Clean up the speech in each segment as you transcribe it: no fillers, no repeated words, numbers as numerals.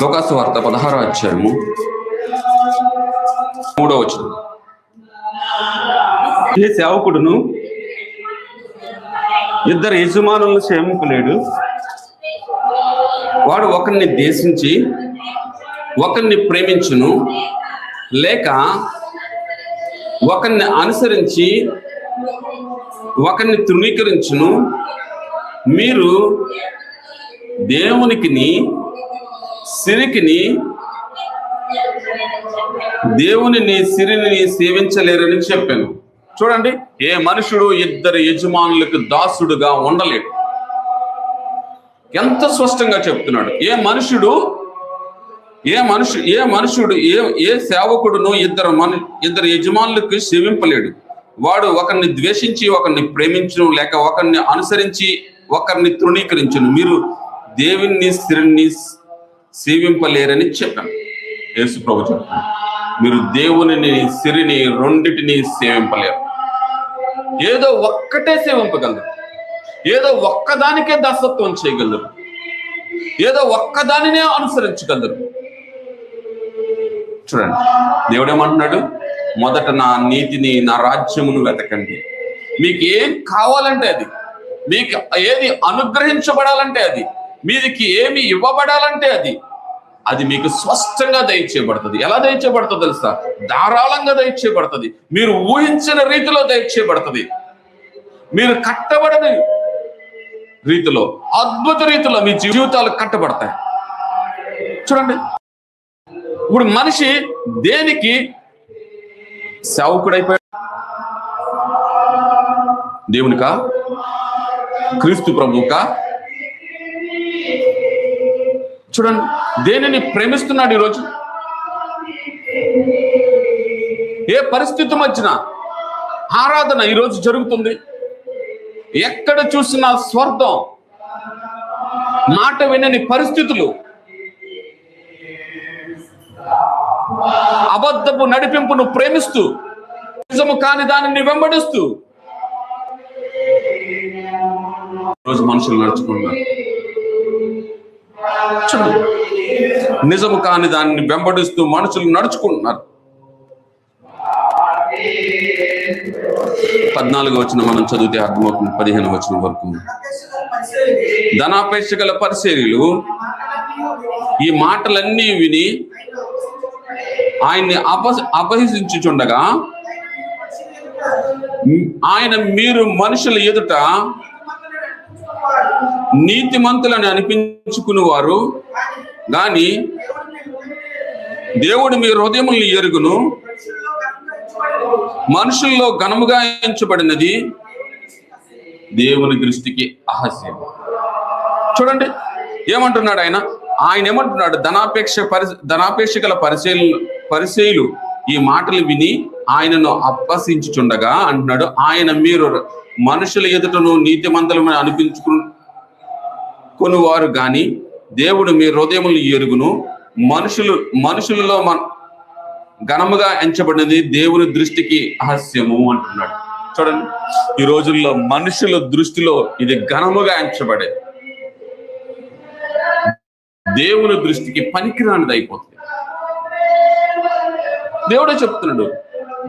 లోకాసు వార్త 16వ అధ్యాయము 3వ వచనం. ఏ సేవకుడును ఇద్దరు యజమానులను సేవింపలేడు. వాడు ఒకరిని ద్వేషించి ఒకరిని ప్రేమించును, లేక ఒకరిని అనుసరించి ఒకరిని తృణీకరించును. మీరు దేవునికిని సిరికిని దేవునిని సిరిని సేవించలేరని చెప్పాను. చూడండి, ఏ మనుషుడు ఇద్దరు యజమానులకు దాసుడుగా ఉండలేడు. ఎంత స్పష్టంగా చెప్తున్నాడు. ఏ సేవకుడును ఇద్దరు యజమానులకు సేవింపలేడు. వాడు ఒకరిని ద్వేషించి ఒకరిని ప్రేమించును, లేక ఒకరిని అనుసరించి ఒకరిని తృణీకరించును. మీరు దేవుని సిరిని సేవింపలేరని చెప్పాను. యేసు ప్రభు చెప్పాను, మీరు దేవునిని సిరిని రెండిటిని సేవింపలేరు. ఏదో ఒక్కటే సేవింపగలరు, ఏదో ఒక్కదానికే దాసత్వం చేయగలరు, ఏదో ఒక్కదానినే అనుసరించగలరు. చూడండి, దేవుడు ఏమంటున్నాడు? మొదట నా నీతిని, నా రాజ్యమును వెతకండి. మీకు ఏం కావాలంటే అది, మీకు ఏది అనుగ్రహించబడాలంటే అది, మీదికి ఏమి ఇవ్వబడాలంటే అది మీకు స్పష్టంగా దయచేయబడుతుంది. ఎలా దయచేయబడుతుంది తెలుసా? ధారాళంగా దయచేయబడుతుంది. మీరు ఊహించిన రీతిలో దయచేయబడుతుంది. మీరు కట్టబడని రీతిలో, అద్భుత రీతిలో మీ జీవితాలు కట్టబడతాయి. చూడండి, ఇప్పుడు మనిషి దేనికి సేవకుడైపోయాడు? దేవునికా? క్రీస్తు ప్రభువుకా? చూడండి, దేనిని ప్రేమిస్తున్నాడు ఈరోజు? ఏ పరిస్థితి మధ్యన ఆరాధన ఈరోజు జరుగుతుంది? ఎక్కడ చూసినా స్వార్థం, మాట వినని పరిస్థితులు, అబద్ధపు నడిపింపును ప్రేమిస్తూ నిజము కాని దానిని వెంబడిస్తూ రోజు మనుషులు నడుచుకున్నారు. నిజము కాని దాన్ని వెంబడిస్తూ మనుషులు నడుచుకుంటున్నారు. 14వ వచనం మనం చదివితే అర్థమవుతుంది. 15వ వచనం వరకు. ధనాపేక్ష గల పరిసయ్యులు ఈ మాటలన్నీ విని ఆయన్ని అపహసించుచుండగా, ఆయన మీరు మనుషుల ఎదుట నీతిమంతులని అనిపించుకుని వారు గాని దేవుడు మీ హృదయములను ఎరుగును. మనుషుల్లో ఘనముగా ఎంచబడినది దేవుని దృష్టికి అహాస్యం. చూడండి ఏమంటున్నాడు ఆయన ఏమంటున్నాడు? ధనాపేక్ష గల పరిసయ్యులు ఈ మాటలు విని ఆయనను అపహసించుచుండగా అంటున్నాడు, ఆయన మీరు మనుషుల ఎదుటను నీతిమంతులమని అనిపించుకుని వారు గాని దేవుడు మీ హృదయములు ఎరుగును. మనుషులలో ఘనముగా ఎంచబడినది దేవుని దృష్టికి అహాస్యము అంటున్నాడు. చూడండి, ఈ రోజుల్లో మనుషుల దృష్టిలో ఇది ఘనముగా ఎంచబడేది, దేవుని దృష్టికి పనికిరానిది అయిపోతుంది. దేవుడే చెప్తున్నాడు,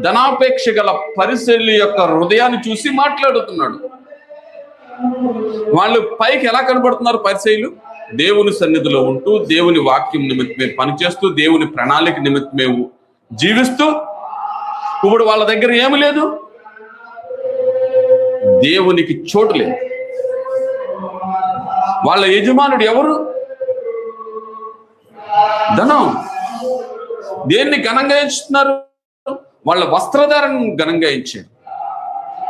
ధనాపేక్ష గల పరిసయ్యుల యొక్క హృదయాన్ని చూసి మాట్లాడుతున్నాడు. వాళ్ళు పైకి ఎలా కనబడుతున్నారు? పరిసయ్యులు దేవుని సన్నిధిలో ఉంటూ, దేవుని వాక్యం నిమిత్తమే పనిచేస్తూ, దేవుని ప్రణాళిక నిమిత్తమే జీవిస్తూ, ఇప్పుడు వాళ్ళ దగ్గర ఏమి లేదు, దేవునికి చోటు లేదు. వాళ్ళ యజమానుడు ఎవరు? ధనం. దేన్ని ఘనంగా ఎంచుతున్నారు? వాళ్ళ వస్త్రధారణను ఘనంగా ఎంచారు,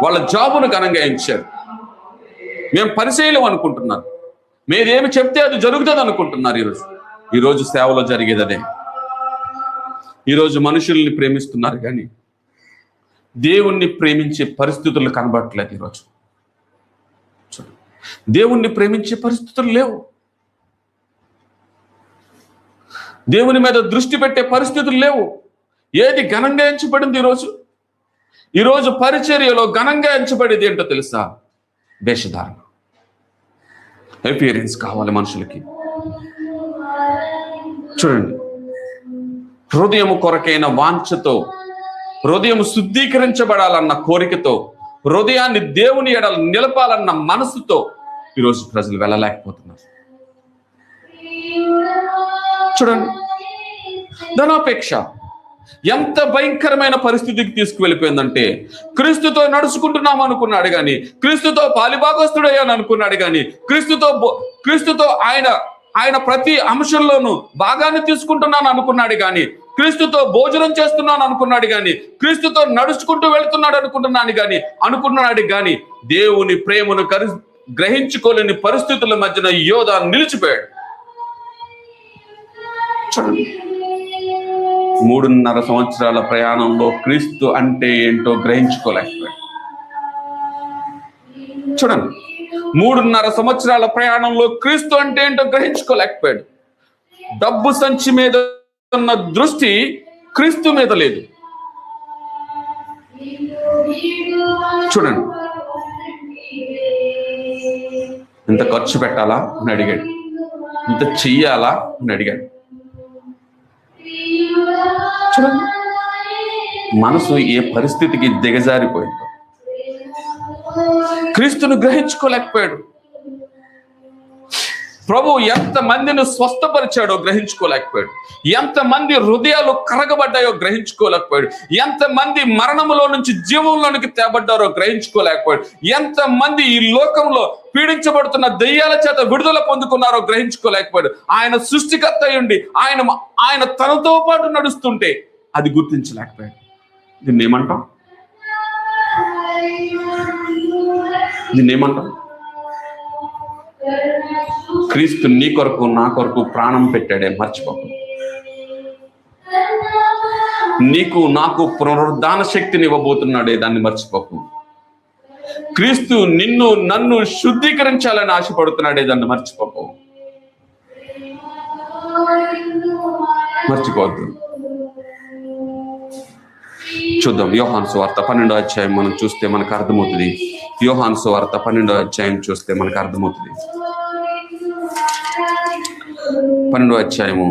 వాళ్ళ జాబును ఘనంగా ఎంచారు. మేము పరిచయం అనుకుంటున్నారు, మీరేమి చెప్తే అది జరుగుతుంది అనుకుంటున్నారు. ఈరోజు సేవలో జరిగేది అదే. ఈరోజు మనుషుల్ని ప్రేమిస్తున్నారు కానీ దేవుణ్ణి ప్రేమించే పరిస్థితులు కనబడట్లేదు. ఈరోజు దేవుణ్ణి ప్రేమించే పరిస్థితులు లేవు, దేవుని మీద దృష్టి పెట్టే పరిస్థితులు లేవు. ఏది ఘనంగా ఎంచబడింది? ఈరోజు పరిచర్యలో ఘనంగా ఎంచబడేది ఏంటో తెలుసా? వేషధారణ, అపియరెన్స్ కావాలి మనుషులకి. చూడండి, హృదయం కొరకైన వాంఛతో, హృదయం శుద్ధీకరించబడాలన్న కోరికతో, హృదయాన్ని దేవుని ఎడల నిలపాలన్న మనసుతో ఈరోజు ప్రజలు వెళ్ళలేకపోతున్నారు. చూడండి, ధనాపేక్ష ఎంత భయంకరమైన పరిస్థితికి తీసుకువెళ్ళిపోయిందంటే, క్రీస్తుతో నడుచుకుంటున్నాం అనుకున్నాడు కానీ, క్రీస్తుతో పాలిభాగస్తుడయ్యాను అనుకున్నాడు కానీ, క్రీస్తుతో ఆయన ప్రతి అంశంలోనూ భాగాన్ని తీసుకుంటున్నాను అనుకున్నాడు కానీ, క్రీస్తుతో భోజనం చేస్తున్నాను అనుకున్నాడు కానీ, క్రీస్తుతో నడుచుకుంటూ వెళ్తున్నాడు అనుకున్నాడు కానీ దేవుని ప్రేమను గ్రహించుకోలేని పరిస్థితుల మధ్యన యోధ నిలిచిపోయాడు. చూడండి, 3.5 సంవత్సరాల ప్రయాణంలో క్రీస్తు అంటే ఏంటో గ్రహించుకోలేకపోయాడు. చూడండి, 3.5 సంవత్సరాల ప్రయాణంలో క్రీస్తు అంటే ఏంటో గ్రహించుకోలేకపోయాడు. డబ్బు సంచి మీద ఉన్న దృష్టి క్రీస్తు మీద లేదు. చూడండి, ఇంత ఖర్చు పెట్టాలా అని అడిగాడు, ఇంత చెయ్యాలా అని అడిగాడు. చూడండి, మనసు ఏ పరిస్థితికి దిగజారిపోయిందో. క్రీస్తును గ్రహించుకోలేకపోయాడు. ప్రభు ఎంత మందిని స్వస్థపరిచాడో గ్రహించుకోలేకపోయాడు. ఎంతమంది హృదయాలు కరగబడ్డాయో గ్రహించుకోలేకపోయాడు. ఎంతమంది మరణములో నుంచి జీవంలోనికి తేబడ్డారో గ్రహించుకోలేకపోయాడు. ఎంతమంది ఈ లోకంలో పీడించబడుతున్న దెయ్యాల చేత విడుదల పొందుకున్నారో గ్రహించుకోలేకపోయాడు. ఆయన సృష్టికర్త అయ్యుండి ఆయన తనతో పాటు నడుస్తుంటే అది గుర్తించలేకపోయాడు. దీన్ని ఏమంటాం? క్రీస్తు నీ కొరకు నా కొరకు ప్రాణం పెట్టాడే, మర్చిపోకు. నీకు నాకు పునరుద్ధాన శక్తిని ఇవ్వబోతున్నాడే, దాన్ని మర్చిపోకు. క్రీస్తు నిన్ను నన్ను శుద్ధీకరించాలని ఆశపడుతున్నాడే, దాన్ని మర్చిపోకు. మర్చిపోవద్దు. చూద్దాం, యోహాను సువార్త 12వ అధ్యాయం మనం చూస్తే మనకు అర్థమవుతుంది. యోహాను సువార్త 12వ అధ్యాయం చూస్తే మనకు అర్థమవుతుంది. 12వ అధ్యాయము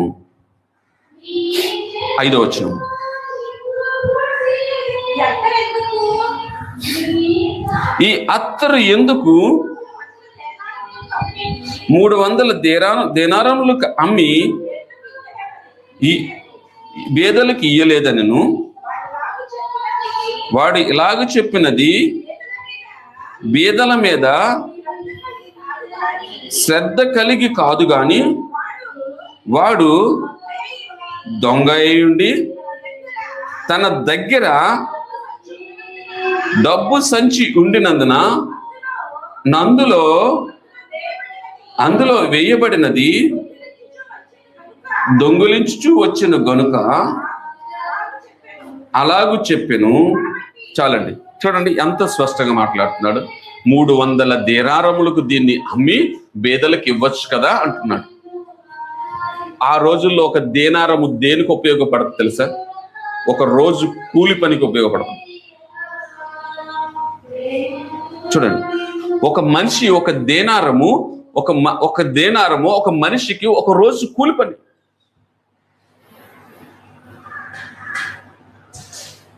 5వ వచనం. ఈ అత్తరు ఎందుకు 300 దేనారములకు అమ్మి ఈ బేదలకు ఇయ్యలేదనను వాడు ఇలాగ చెప్పినది బీదల మీద శ్రద్ధ కలిగి కాదు గాని వాడు దొంగ అయ్యుండి తన దగ్గర డబ్బు సంచి ఉండినందున అందులో వేయబడినది దొంగిలించుచూ వచ్చిన గనుక అలాగూ చెప్పెను. చాలండి, చూడండి ఎంత స్పష్టంగా మాట్లాడుతున్నాడు. 300 దేనారములకు దీన్ని అమ్మి బేదలకు ఇవ్వచ్చు కదా అంటున్నాడు. ఆ రోజుల్లో ఒక దేనారము దేనికి ఉపయోగపడుతుంది తెలుసా? ఒక రోజు కూలి పనికి ఉపయోగపడుతుంది. చూడండి, ఒక మనిషి ఒక దేనారము ఒక మనిషికి ఒక రోజు కూలి పని.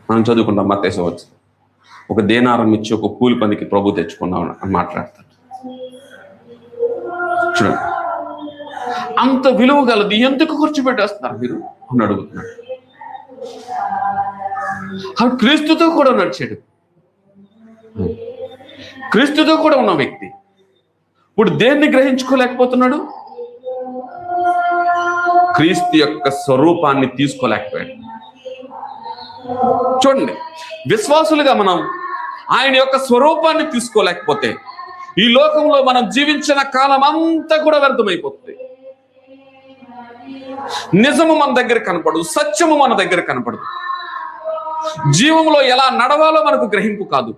మనం చదువుకుంటాం మత్తయి వచ్చి ఒక దేనారం ఇచ్చి ఒక కూలి పనికి ప్రభు తెచ్చుకున్నాం అని మాట్లాడతాడు. చూడండి, అంత విలువ గలది ఎందుకు ఖర్చు పెట్టేస్తున్నారు మీరు అని అడుగుతున్నాడు. క్రీస్తుతో కూడా నడిచాడు, క్రీస్తుతో కూడా ఉన్న వ్యక్తి ఇప్పుడు దేన్ని గ్రహించుకోలేకపోతున్నాడు? క్రీస్తు యొక్క స్వరూపాన్ని తీసుకోలేకపోయాడు. చూడండి, విశ్వాసులుగా మనం ఆయన యొక్క స్వరూపాన్ని తీసుకోలేకపోతే ఈ లోకంలో మనం జీవించిన కాలం అంతా కూడా వ్యర్థమైపోతుంది. నిజము మన దగ్గర కనపడదు, సత్యము మన దగ్గర కనపడదు, జీవంలో ఎలా నడవాలో మనకు గ్రహింపు కాదు.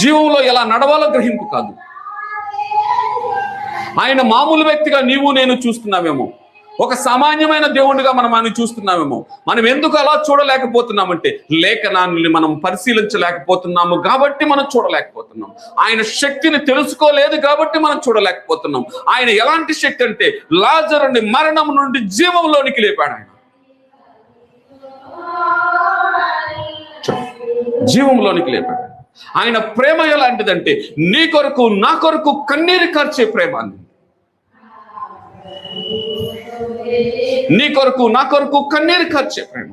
జీవంలో ఎలా నడవాలో గ్రహింపు కాదు. ఆయన మామూలు వ్యక్తిగా నీవు నేను చూస్తున్నామేమో, ఒక సామాన్యమైన దేవుడిగా మనం ఆయన చూస్తున్నామేమో. మనం ఎందుకు అలా చూడలేకపోతున్నామంటే లేఖనాన్ని మనం పరిశీలించలేకపోతున్నాము కాబట్టి మనం చూడలేకపోతున్నాం. ఆయన శక్తిని తెలుసుకోలేదు కాబట్టి మనం చూడలేకపోతున్నాం. ఆయన ఎలాంటి శక్తి అంటే లాజరుని మరణం నుండి జీవంలోనికి లేపాడు. ఆయన జీవంలోనికి లేపాడు. ఆయన ప్రేమ ఎలాంటిదంటే నీ కొరకు నా కొరకు కన్నీరు కార్చే ప్రేమ. నీ కొరకు నా కొరకు కన్నీరు కార్చే ప్రేమ,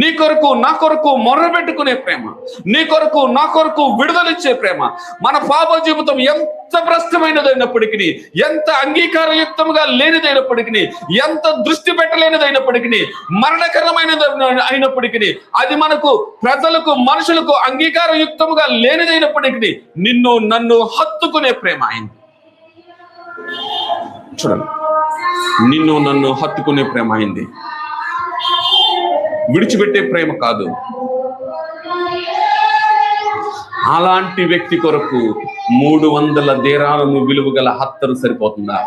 నీ కొరకు నా కొరకు మొర్రబెట్టుకునే ప్రేమ, నీ కొరకు నా కొరకు విడుదలిచ్చే ప్రేమ. మన పాప జీవితం ఎంత భ్రష్టమైనదైనప్పటికీ, ఎంత అంగీకారయుక్తంగా లేనిదైనప్పటికీ, ఎంత దృష్టి పెట్టలేనిదైనప్పటికీ, మరణకరమైనది అయినప్పటికీ, అది మనకు ప్రజలకు మనుషులకు అంగీకారయుక్తంగా లేనిదైనప్పటికీ నిన్ను నన్ను హత్తుకునే ప్రేమ అయింది. చూడండి, నిన్ను నన్ను హత్తుకునే ప్రేమ అయింది, విడిచిపెట్టే ప్రేమ కాదు. అలాంటి వ్యక్తి కొరకు 300 దేనారము విలువ గల హత్తరు సరిపోతుందా?